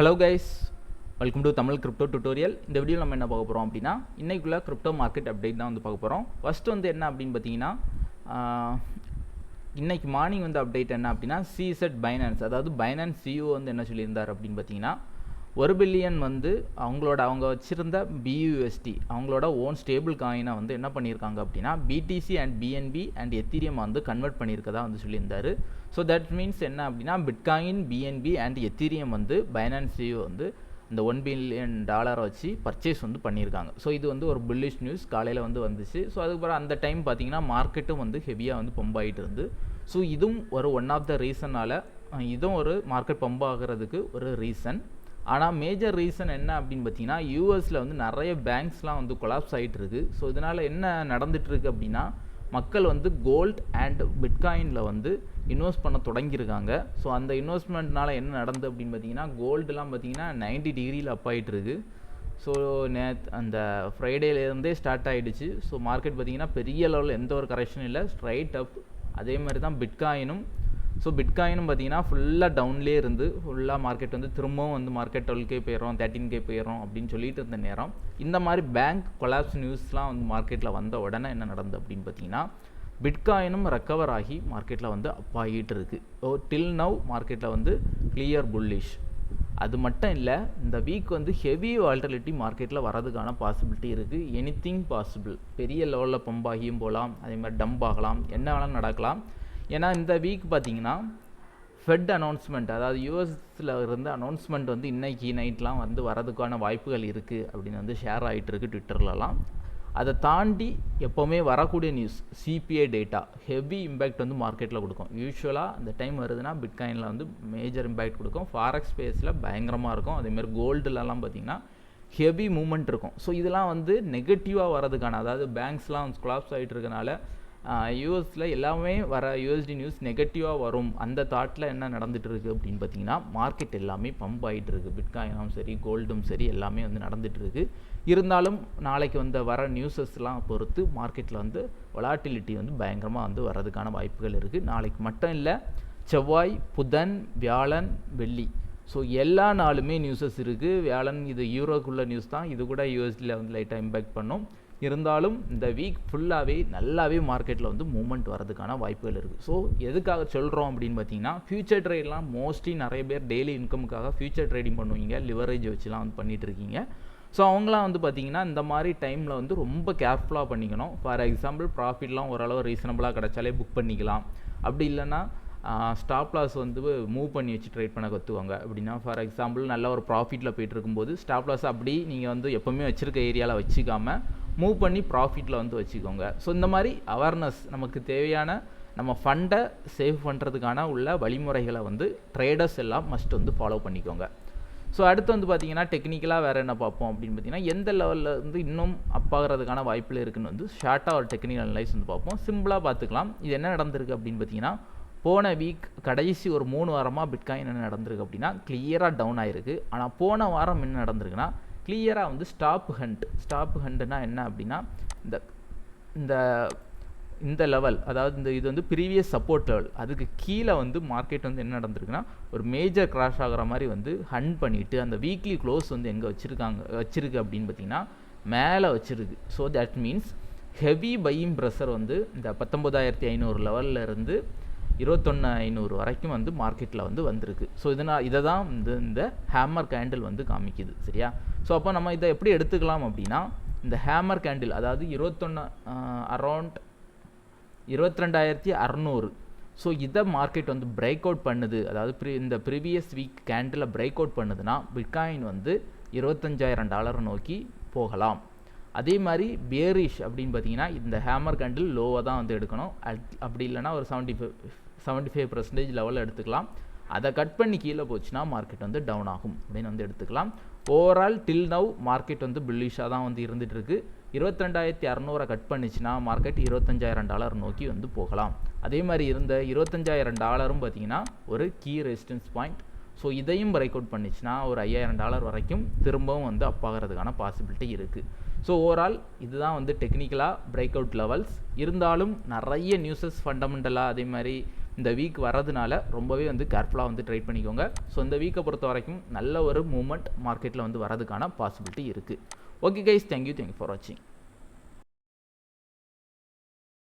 Hello guys, welcome to Tamil crypto tutorial. இந்த வீடியோவில் நம்ம என்ன பார்க்க போகிறோம் அப்படின்னா, இன்றைக்குள்ள கிரிப்டோ மார்க்கெட் அப்டேட் தான் வந்து பார்க்க போகிறோம். ஃபஸ்ட்டு வந்து என்ன அப்படின்னு பார்த்தீங்கன்னா, இன்றைக்கி மார்னிங் வந்து அப்டேட் என்ன அப்படின்னா, சிசெட் பைனான்ஸ், அதாவது பைனான்ஸ் சிஇஓ வந்து என்ன சொல்லியிருந்தார் அப்படின்னு பார்த்தீங்கன்னா, 1 பில்லியன் வந்து அவங்க வச்சுருந்த பியூஎஸ்டி அவங்களோட ஓன் ஸ்டேபிள் காயினை வந்து என்ன பண்ணியிருக்காங்க அப்படின்னா, BTC and BNB and ethereum வந்து கன்வெர்ட் பண்ணியிருக்கதா வந்து சொல்லியிருந்தார். ஸோ தட் மீன்ஸ் என்ன அப்படின்னா, பிட்காயின், பிஎன்பி அண்ட் எத்தீரியம் வந்து பைனான்ஸ் சிஇஓ வந்து இந்த $1 பில்லியன் வச்சு பர்ச்சேஸ் வந்து பண்ணியிருக்காங்க. ஸோ இது வந்து ஒரு புல்லிஷ் நியூஸ் காலையில் வந்து வந்துச்சு. ஸோ அதுக்கப்புறம் அந்த டைம் பார்த்தீங்கன்னா மார்க்கெட்டும் வந்து ஹெவியாக வந்து பம்ப் ஆகிட்டு இருந்து. ஸோ இதுவும் ஒரு ஒன் ஆஃப் த ரீசனால், இதுவும் ஒரு மார்க்கெட் பம்ப் ஆகிறதுக்கு ஒரு ரீசன். ஆனால் மேஜர் ரீசன் என்ன அப்படின்னு பார்த்தீங்கன்னா, யூஎஸில் வந்து நிறைய பேங்க்ஸ்லாம் வந்து கொலாப்ஸ் ஆகிட்டு இருக்குது. ஸோ இதனால் என்ன நடந்துகிட்ருக்கு அப்படின்னா, மக்கள் வந்து கோல்ட் அண்ட் பிட்காயினில் வந்து இன்வெஸ்ட் பண்ண தொடங்கியிருக்காங்க. ஸோ அந்த இன்வெஸ்ட்மெண்ட்னால என்ன நடந்தது அப்படின்னு பார்த்தீங்கன்னா, கோல்டுலாம் பார்த்தீங்கன்னா 90 டிகிரியில் அப் ஆகிட்டு இருக்குது. ஸோ அந்த ஃப்ரைடேலேருந்தே ஸ்டார்ட் ஆகிடுச்சு. ஸோ மார்க்கெட் பார்த்தீங்கன்னா பெரிய லெவலில் எந்த ஒரு கரெக்ஷனும் இல்லை, ஸ்ட்ரைட் அப். அதே மாதிரி தான் பிட்காயினும். ஸோ பிட்காயினும் பார்த்தீங்கன்னா ஃபுல்லாக டவுன்லேயே இருந்து ஃபுல்லாக மார்க்கெட் வந்து திரும்பவும் வந்து மார்க்கெட் 12K போயிடும், 13K போயிடும் அப்படின்னு சொல்லிட்டு இருந்த நேரம், இந்த மாதிரி பேங்க் கொலாப்ஸ் நியூஸ்லாம் வந்து மார்க்கெட்டில் வந்த உடனே என்ன நடந்தது அப்படின்னு பார்த்தீங்கன்னா, பிட்காயினும் ரெக்கவர் ஆகி மார்க்கெட்டில் வந்து அப் ஆகிட்டு இருக்குது. டில் நவ் மார்க்கெட்டில் வந்து கிளியர் புல்லிஷ். அது மட்டும் இல்லை, இந்த வீக் வந்து ஹெவி வால்டிலிட்டி மார்க்கெட்டில் வரதுக்கான பாசிபிலிட்டி இருக்குது. Anything possible. பெரிய லெவலில் பம்ப் ஆகியும் போகலாம், அதே மாதிரி டம்ப் ஆகலாம், என்ன வேணாலும் நடக்கலாம். ஏன்னா இந்த வீக் பார்த்தீங்கன்னா ஃபெட் அனௌன்ஸ்மெண்ட், அதாவது யூஎஸில் இருந்து அனௌன்ஸ்மெண்ட் வந்து இன்றைக்கி நைட்லாம் வந்து வரதுக்கான வாய்ப்புகள் இருக்குது அப்படின்னு வந்து ஷேர் ஆகிட்டு இருக்குது ட்விட்டர்லலாம். அதை தாண்டி எப்போவுமே வரக்கூடிய news CBI data heavy impact வந்து மார்க்கெட்டில் கொடுக்கும். யூஸ்வலாக அந்த டைம் வருதுன்னா பிட்காயினில் வந்து மேஜர் இம்பேக்ட் கொடுக்கும். ஃபாரெக்ஸ் ஸ்பேஸில் பயங்கரமாக இருக்கும். அதேமாதிரி கோல்டுலலாம் பார்த்திங்கன்னா ஹெவி மூமெண்ட் இருக்கும். ஸோ இதெல்லாம் வந்து நெகட்டிவாக வரதுக்கான, அதாவது பேங்க்ஸ்லாம் கொலாப்ஸ் ஆகிட்டு இருக்கனால யூஎஸில் எல்லாமே வர யூஎஸ்டி நியூஸ் நெகட்டிவாக வரும். அந்த தாட்டில் என்ன நடந்துகிட்டு இருக்குது அப்படின்னு பார்த்தீங்கன்னா, மார்க்கெட் எல்லாமே பம்ப் ஆகிட்டு இருக்குது. பிட்காயினும் சரி, கோல்டும் சரி, எல்லாமே வந்து நடந்துகிட்டு இருக்குது. இருந்தாலும் நாளைக்கு வந்து வர நியூஸஸ்லாம் பொறுத்து மார்க்கெட்டில் வந்து வொலாட்டிலிட்டி வந்து பயங்கரமாக வந்து வரதுக்கான வாய்ப்புகள் இருக்குது. நாளைக்கு மட்டும் இல்லை, செவ்வாய், புதன், வியாழன், வெள்ளி, ஸோ எல்லா நாளுமே நியூஸஸ் இருக்குது. வியாழன் இது யூரோக்குள்ள நியூஸ் தான், இது கூட யூஎஸ்டியில் வந்து லைட்டாக இம்பேக்ட் பண்ணும். இருந்தாலும் இந்த வீக் ஃபுல்லாகவே நல்லாவே மார்க்கெட்டில் வந்து மூவ்மெண்ட் வரதுக்கான வாய்ப்புகள் இருக்குது. ஸோ எதுக்காக சொல்கிறோம் அப்படின்னு பார்த்தீங்கன்னா, ஃபியூச்சர் ட்ரேட்லாம் மோஸ்ட்லி நிறைய பேர் டெய்லி இன்கமுக்காக ஃபியூச்சர் ட்ரேடிங் பண்ணுவீங்க, லிவரேஜ் வச்சுலாம் வந்து பண்ணிகிட்ருக்கீங்க. ஸோ அவங்களாம் வந்து பார்த்திங்கன்னா இந்த மாதிரி டைமில் வந்து ரொம்ப கேர்ஃபுல்லாக பண்ணிக்கணும். ஃபார் எக்ஸாம்பிள் ப்ராஃபிட்லாம் ஓரளவு ரீசனபிளாக கிடச்சாலே புக் பண்ணிக்கலாம். அப்படி இல்லைன்னா ஸ்டாப் லாஸ் வந்து மூவ் பண்ணி வச்சு ட்ரேட் பண்ண கற்றுவாங்க. அப்படின்னா ஃபார் எக்ஸாம்பிள் நல்ல ஒரு ப்ராஃபிட்டில் போய்ட்டு இருக்கும்போது ஸ்டாப் லாஸ் அப்படி நீங்கள் வந்து எப்போவுமே வச்சுருக்க ஏரியாவில் வச்சுக்காமல் மூவ் பண்ணி ப்ராஃபிட்டில் வந்து வச்சுக்கோங்க. ஸோ இந்த மாதிரி அவேர்னஸ், நமக்கு தேவையான நம்ம ஃபண்டை சேவ் பண்ணுறதுக்கான உள்ள வழிமுறைகளை வந்து ட்ரேடர்ஸ் எல்லாம் மஸ்ட் வந்து ஃபாலோ பண்ணிக்கோங்க. ஸோ அடுத்து வந்து பார்த்திங்கன்னா டெக்னிக்கலாக வேறு என்ன பார்ப்போம் அப்படின்னு பார்த்தீங்கன்னா, எந்த லெவலில் வந்து இன்னும் அப்பாகிறதுக்கான வாய்ப்பில் இருக்குன்னு வந்து ஷார்ட்டாக ஒரு டெக்னிக்கல் அனலைஸ் வந்து பார்ப்போம். சிம்பிளாக பார்த்துக்கலாம். இது என்ன நடந்திருக்கு அப்படின்னு பார்த்தீங்கன்னா, போன வீக் கடைசி ஒரு 3 வாரமாக பிட்காயின் என்ன நடந்திருக்கு அப்படின்னா கிளியராக டவுன் ஆகிருக்கு. ஆனால் போன வாரம் என்ன நடந்திருக்குன்னா கிளியராக வந்து ஸ்டாப் ஹண்ட்னா என்ன அப்படின்னா, இந்த லெவல், அதாவது இது வந்து ப்ரீவியஸ் சப்போர்ட் லெவல், அதுக்கு கீழே வந்து மார்க்கெட் வந்து என்ன நடந்திருக்குன்னா ஒரு மேஜர் கிராஷ் ஆகிற மாதிரி வந்து ஹண்ட் பண்ணிவிட்டு அந்த வீக்லி க்ளோஸ் வந்து எங்கே வச்சுருக்கு அப்படின்னு பார்த்தீங்கன்னா மேலே வச்சுருக்கு. So that means heavy buying pressure வந்து இந்த 19,500 லெவலில் இருந்து 21,500 வரைக்கும் வந்து மார்க்கெட்டில் வந்து வந்திருக்கு. ஸோ இதை தான் இந்த ஹேமர் கேண்டில் வந்து காமிக்குது. சரியா? ஸோ அப்போ நம்ம இதை எப்படி எடுத்துக்கலாம் அப்படின்னா, இந்த ஹேமர் கேண்டில், அதாவது அரௌண்ட் 22,600. ஸோ இதை மார்க்கெட் வந்து பிரேக் அவுட் பண்ணுது, அதாவது இந்த previous week candle break out பண்ணுதுன்னா பிட்காயின் வந்து $25,000 நோக்கி போகலாம். அதே மாதிரி பேரிஷ் அப்படின்னு பார்த்தீங்கன்னா இந்த ஹேமர் கேண்டில் லோவாக தான் வந்து எடுக்கணும். அப்படி இல்லைனா ஒரு 75% லெவலில் எடுத்துக்கலாம். அதை கட் பண்ணி கீழே போச்சுன்னா மார்க்கெட் வந்து டவுன் ஆகும் அப்படின்னு வந்து எடுத்துக்கலாம். ஓவரால் டில் நவ் மார்க்கெட் வந்து புல்லிஷாக தான் வந்து இருந்துகிட்ருக்கு. 22,600 கட் பண்ணிச்சுன்னா மார்க்கெட் $25,000 நோக்கி வந்து போகலாம். அதே மாதிரி இருந்த $25,000 பார்த்தீங்கன்னா ஒரு கீ ரெசிஸ்டன்ஸ் பாயிண்ட். ஸோ இதையும் பிரேக் அவுட் பண்ணிச்சுன்னா ஒரு $5,000 வரைக்கும் திரும்பவும் வந்து அப் ஆகிறதுக்கான பாசிபிலிட்டி இருக்குது. ஸோ ஓவரால் இதுதான் வந்து டெக்னிக்கலாக பிரேக் அவுட் லெவல்ஸ். இருந்தாலும் நிறைய நியூஸஸ் ஃபண்டமெண்டலாக அதே மாதிரி இந்த வீக் வரதுனால ரொம்பவே வந்து கேர்ஃபுல்லாக வந்து ட்ரேட் பண்ணிக்கோங்க. ஸோ இந்த வீக்கை பொறுத்த வரைக்கும் நல்ல ஒரு மூவ்மெண்ட் மார்க்கெட்டில் வந்து வரதுக்கான பாசிபிலிட்டி இருக்குது. ஓகே கைஸ், தேங்க்யூ ஃபார் வாட்சிங்.